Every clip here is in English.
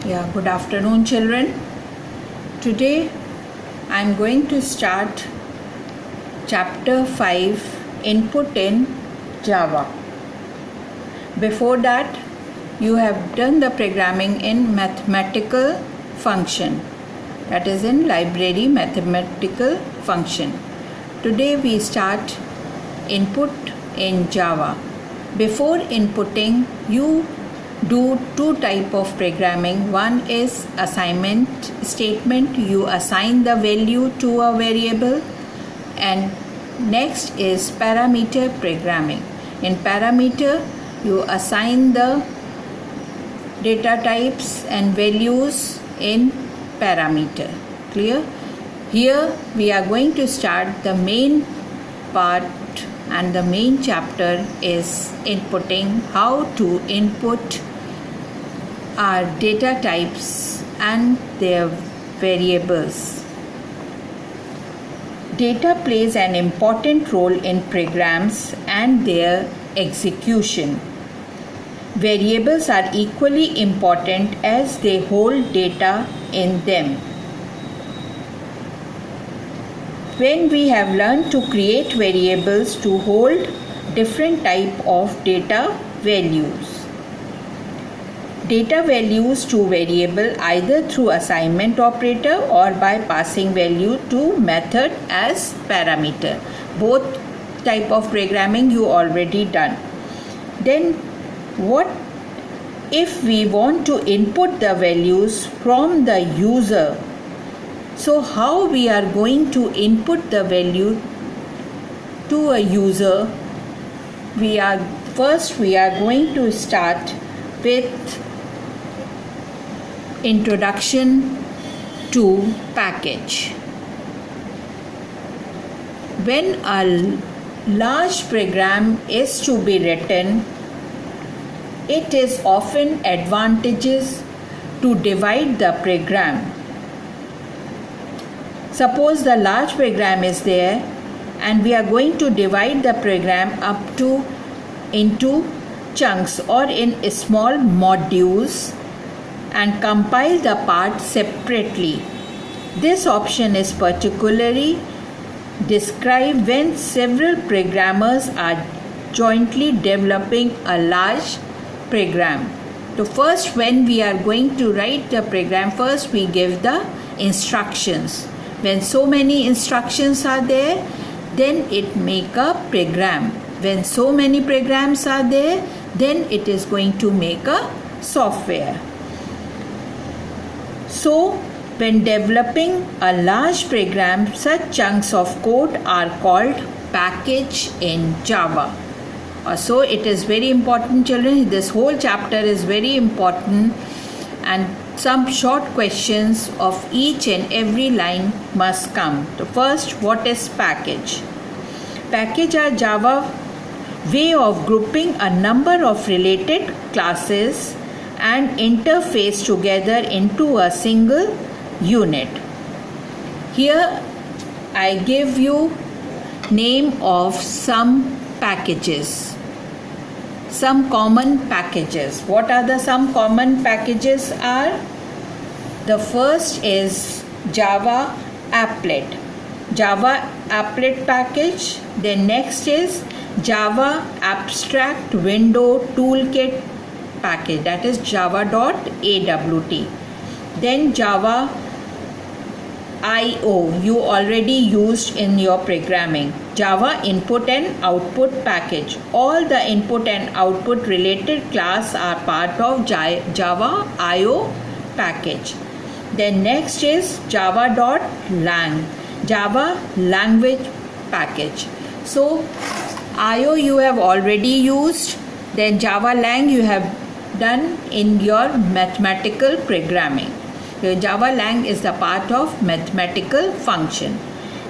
Yeah, good afternoon, children. Today I am going to start chapter 5 Input in Java. Before that, you have done the programming in mathematical function, that is in library mathematical function. Today we start input in Java. Before inputting, you do two type of programming. One is assignment statement. You assign the value to a variable, and next is parameter programming. In parameter, you assign the data types and values in parameter. Clear? Here we are going to start the main part, and the main chapter is inputting, how to input our data types and their variables. Data plays an important role in programs and their execution. Variables are equally important as they hold data in them. When we have learned to create variables to hold different type of data values. Data values to variable either through assignment operator or by passing value to method as parameter. Both type of programming you already done. Then what if we want to input the values from the user? So how we are going to input the value to a user? We are going to start with introduction to package. When a large program is to be written, it is often advantageous to divide the program. Suppose the large program is there and we are going to divide the program into chunks or in small modules and compile the parts separately. This option is particularly described when several programmers are jointly developing a large program. So first, when we are going to write the program, first we give the instructions. When so many instructions are there, then it make a program. When so many programs are there, then it is going to make a software. So when developing a large program, such chunks of code are called package in Java. So it is very important, children. This whole chapter is very important, and some short questions of each and every line must come. So first, what is package? Package are Java way of grouping a number of related classes and interface together into a single unit. Here I give you name of some packages. Some common packages. What are the some common packages are? The first is Java Applet. Java Applet package. Then next is Java Abstract Window Toolkit package, that is java.awt. Then Java IO, you already used in your programming. Java input and output package. All the input and output related class are part of Java IO package. Then next is java.lang, Java language package. So IO you have already used, then Java lang you have done in your mathematical programming. So Java lang is the part of mathematical function.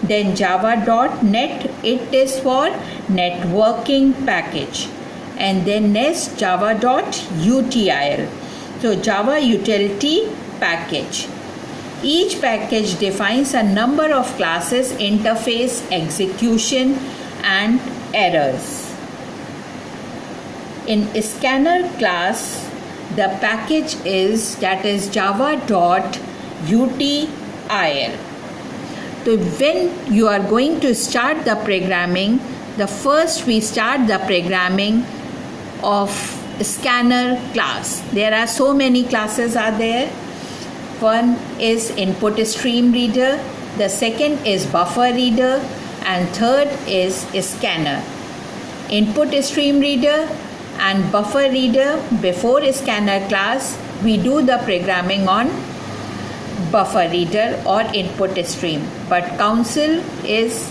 Then java.net, it is for networking package. And then next java.util, so Java utility package. Each package defines a number of classes, interface, execution and errors. In scanner class, the package is java.util. So when you are going to start the programming, the first we start the programming of scanner class. There are so many classes are there. One is input stream reader, the second is buffer reader, and third is scanner. Input stream reader and buffer reader, before scanner class we do the programming on buffer reader or input stream, but council is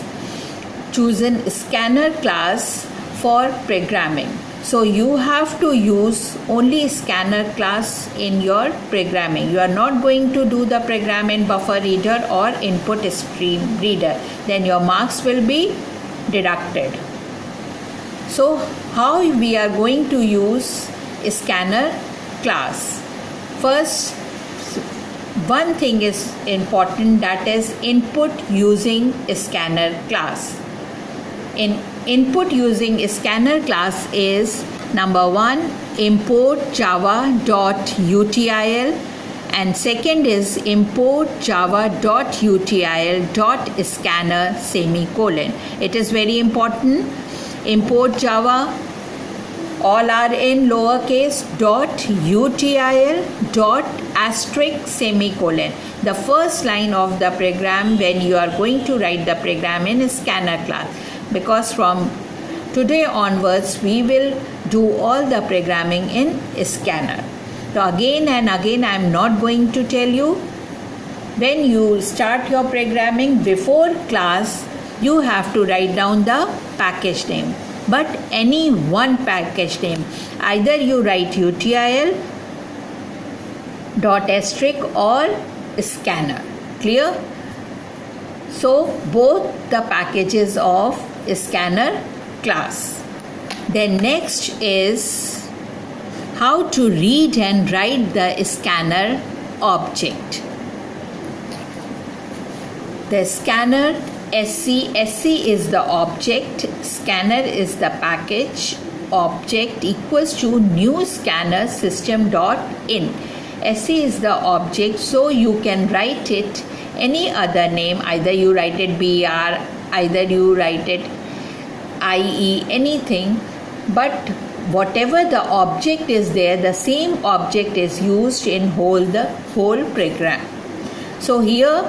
chosen scanner class for programming. So you have to use only scanner class in your programming. You are not going to do the program in buffer reader or input stream reader. Then your marks will be deducted. So how we are going to use scanner class? First, one thing is important, that is input using scanner class. In input using scanner class is number one, import java.util, and second is import java.util.scanner semicolon. It is very important. Import java, all are in lowercase, .util dot asterisk semicolon. The first line of the program when you are going to write the program in scanner class, because from today onwards we will do all the programming in scanner. So again and again I am not going to tell you. When you start your programming, before class you have to write down the package name, but any one package name. Either you write util dot asterisk or scanner. Clear? So both the packages of scanner class. Then next is how to read and write the scanner object. The scanner SC is the object, scanner is the package, object equals to new scanner system.in. SC is the object, so you can write it any other name, either you write it BR, either you write it IE, anything, but whatever the object is there, the same object is used in the whole program. So here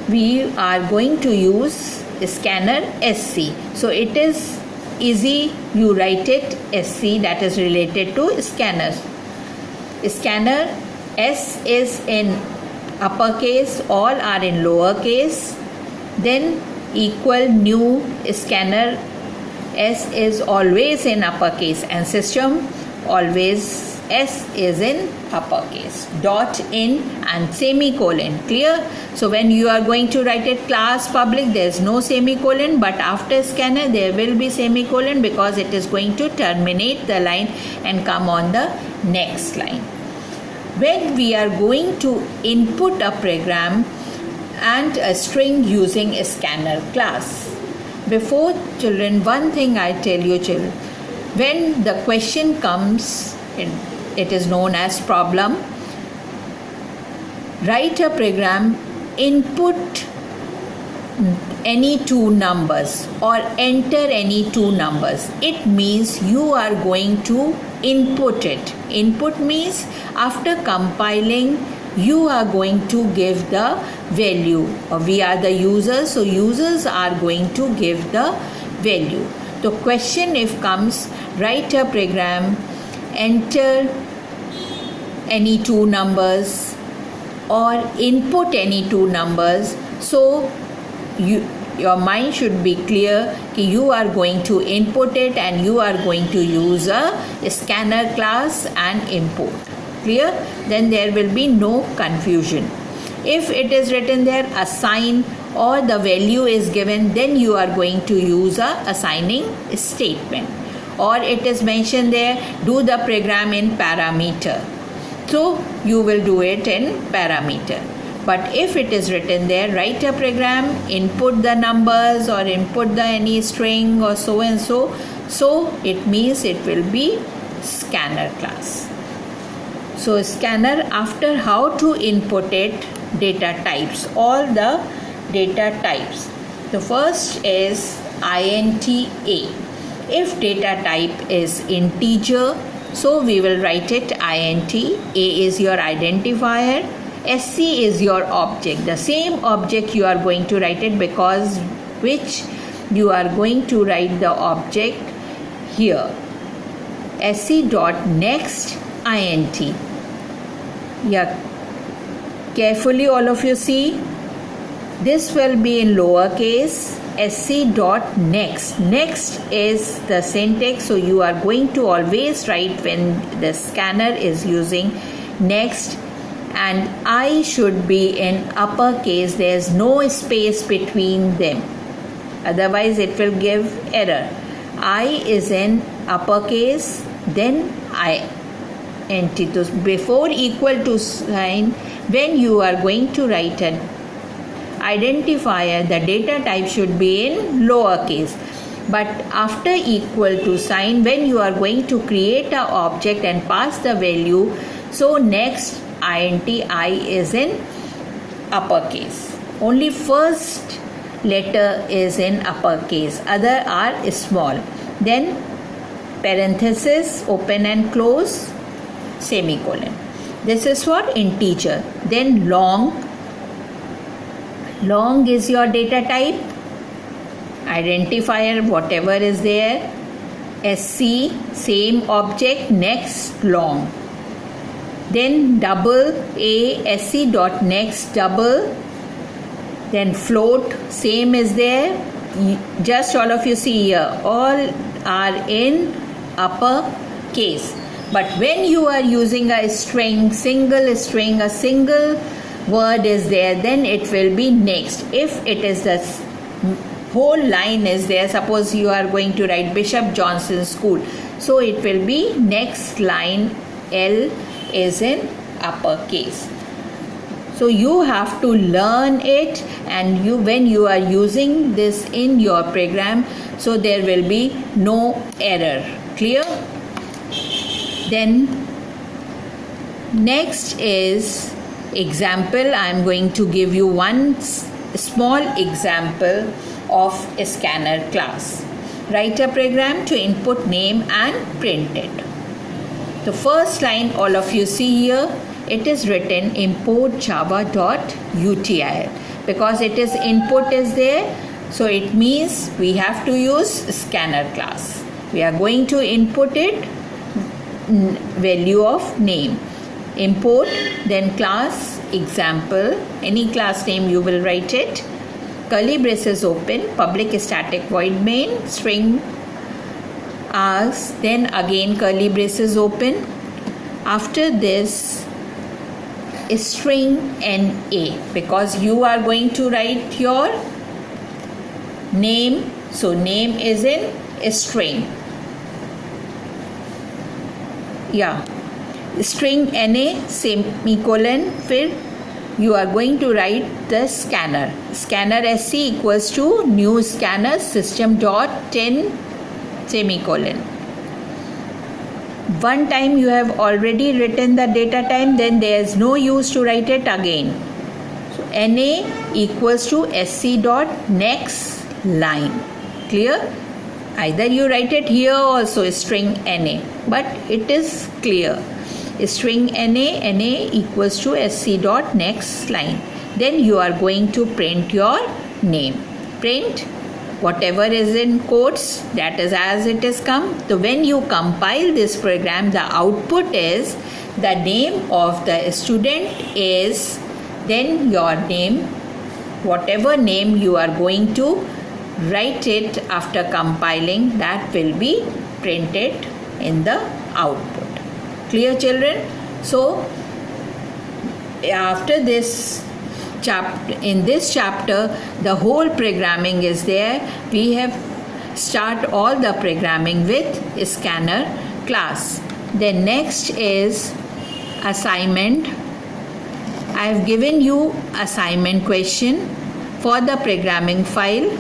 we are going to use scanner SC. So it is easy, you write it SC, that is related to scanners. Scanner S is in uppercase, all are in lowercase, then equal new scanner S is always in uppercase, and system always S is in uppercase, dot in and semicolon. Clear? So when you are going to write it class public, there is no semicolon, but after scanner there will be semicolon, because it is going to terminate the line and come on the next line. When we are going to input a program and a string using a scanner class, before children, one thing I tell you children, when the question comes, it is known as problem, write a program, input any two numbers or enter any two numbers. It means you are going to input it. Input means after compiling you are going to give the value. We are the users, so users are going to give the value. The question if comes, write a program, enter any two numbers or input any two numbers. So your mind should be clear that you are going to input it and you are going to use a scanner class and import. Clear? Then there will be no confusion. If it is written there assign or the value is given, then you are going to use a assigning statement, or it is mentioned there do the program in parameter, so you will do it in parameter. But if it is written there write a program, input the numbers or input the any string or so and so, so it means it will be scanner class. So scanner, after how to input it, data types, all the data types. The first is INTA. If data type is integer, so we will write it int. A is your identifier, sc is your object. The same object you are going to write it, because which you are going to write the object here. sc dot next int. Yeah, carefully all of you see. This will be in lowercase. sc dot next. Next is the syntax, so you are going to always write when the scanner is using next, and I should be in uppercase. There is no space between them, otherwise it will give error. I is in uppercase, then I nt. Before equal to sign, when you are going to write an identifier, the data type should be in lowercase. But after equal to sign, when you are going to create an object and pass the value, so next int I is in uppercase. Only first letter is in uppercase, other are small. Then parenthesis, open and close, semicolon. This is for integer. Then long. Long is your data type, identifier, whatever is there. sc, same object, next long. Then double, a, sc dot next double. Then float, same is there. Just all of you see here, all are in upper case. But when you are using a string, single string, a single word is there, then it will be next. If it is the whole line is there, suppose you are going to write Bishop Johnson School, so it will be next line. L is in uppercase. So you have to learn it, and when you are using this in your program, so there will be no error. Clear? Then next is example. I am going to give you one small example of a scanner class. Write a program to input name and print it. The first line all of you see here, it is written import java.util, because it is input is there, so it means we have to use scanner class. We are going to input it value of name. Import, then class example, any class name you will write it. Curly braces open, public static void main, string asks, then again curly braces open. After this string na, because you are going to write your name, so name is in string. Yeah, string na semicolon, फिर you are going to write the scanner. Scanner sc equals to new scanner system dot 10 semicolon. One time you have already written the data type, then there is no use to write it again. So na equals to sc dot next line. Clear? Either you write it here also string na, but it is clear. String na equals to sc dot next line. Then you are going to print your name. Print whatever is in quotes, that is as it is come. So when you compile this program, the output is the name of the student is, then your name, whatever name you are going to write it after compiling, that will be printed in the output. Clear, children? So after this chapter, in this chapter, the whole programming is there. We have start all the programming with scanner class. Then next is assignment. I have given you assignment question for the programming file.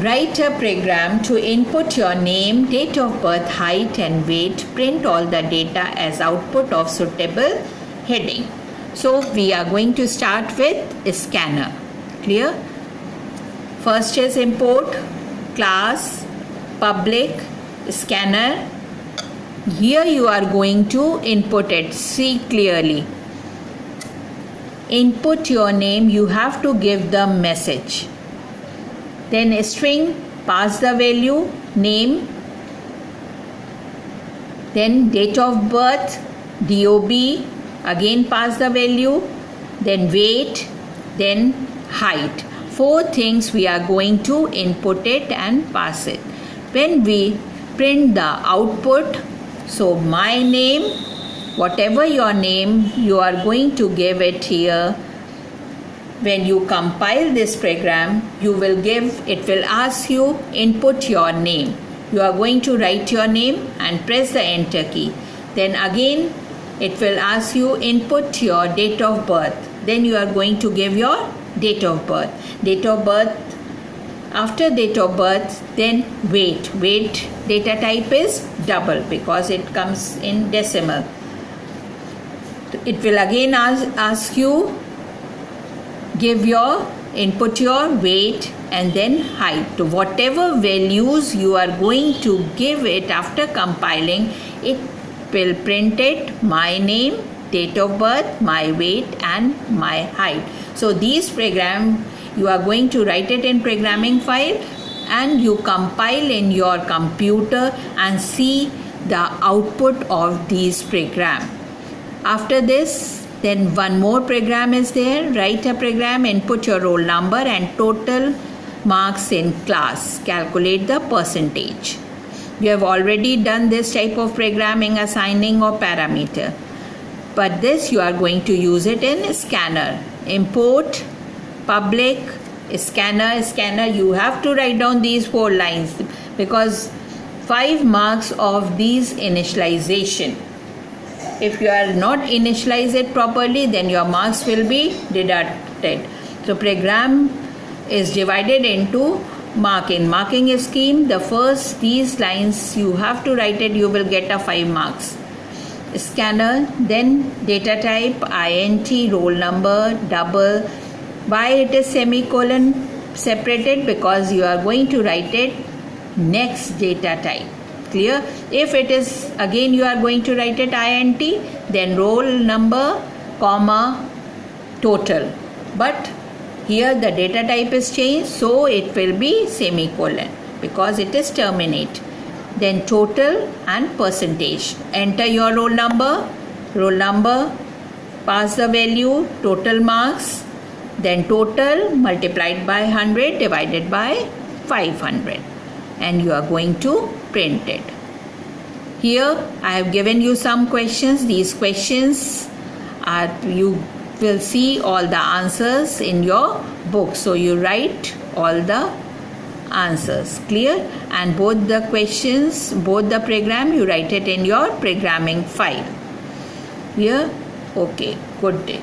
Write a program to input your name, date of birth, height and weight. Print all the data as output of suitable heading. So we are going to start with a scanner. Clear? First is import, class, public, scanner. Here you are going to input it. See clearly. Input your name, you have to give the message. Then a string, pass the value, name, then date of birth, DOB, again pass the value, then weight, then height. 4 things we are going to input it and pass it. When we print the output, so my name, whatever your name, you are going to give it here. When you compile this program, it will ask you input your name. You are going to write your name and press the enter key. Then again it will ask you input your date of birth. Then you are going to give your date of birth. Date of birth, after date of birth, then weight. Weight data type is double because it comes in decimal. It will again ask you input your weight and then height. To whatever values you are going to give it after compiling, it will print it my name, date of birth, my weight and my height. So these program you are going to write it in programming file and you compile in your computer and see the output of these program. After this, then one more program is there. Write a program, input your roll number and total marks in class. Calculate the percentage. You have already done this type of programming, assigning or parameter. But this you are going to use it in scanner. Import, public, scanner. You have to write down these 4 lines because 5 marks of these initialization. If you are not initialize it properly, then your marks will be deducted. So program is divided into marking scheme. The first these lines you have to write it, you will get a 5 marks. Scanner, then data type, int, roll number, double. Why it is semicolon separated? Because you are going to write it next data type. Clear? If it is again you are going to write it int, then roll number, comma, total. But here the data type is changed, so it will be semicolon because it is terminate. Then total and percentage. Enter your roll number, pass the value, total marks, then total multiplied by 100 divided by 500. And you are going to print it. Here I have given you some questions. These questions are, you will see all the answers in your book. So you write all the answers. Clear? And both the questions, both the program, you write it in your programming file. Here? Okay. Good day.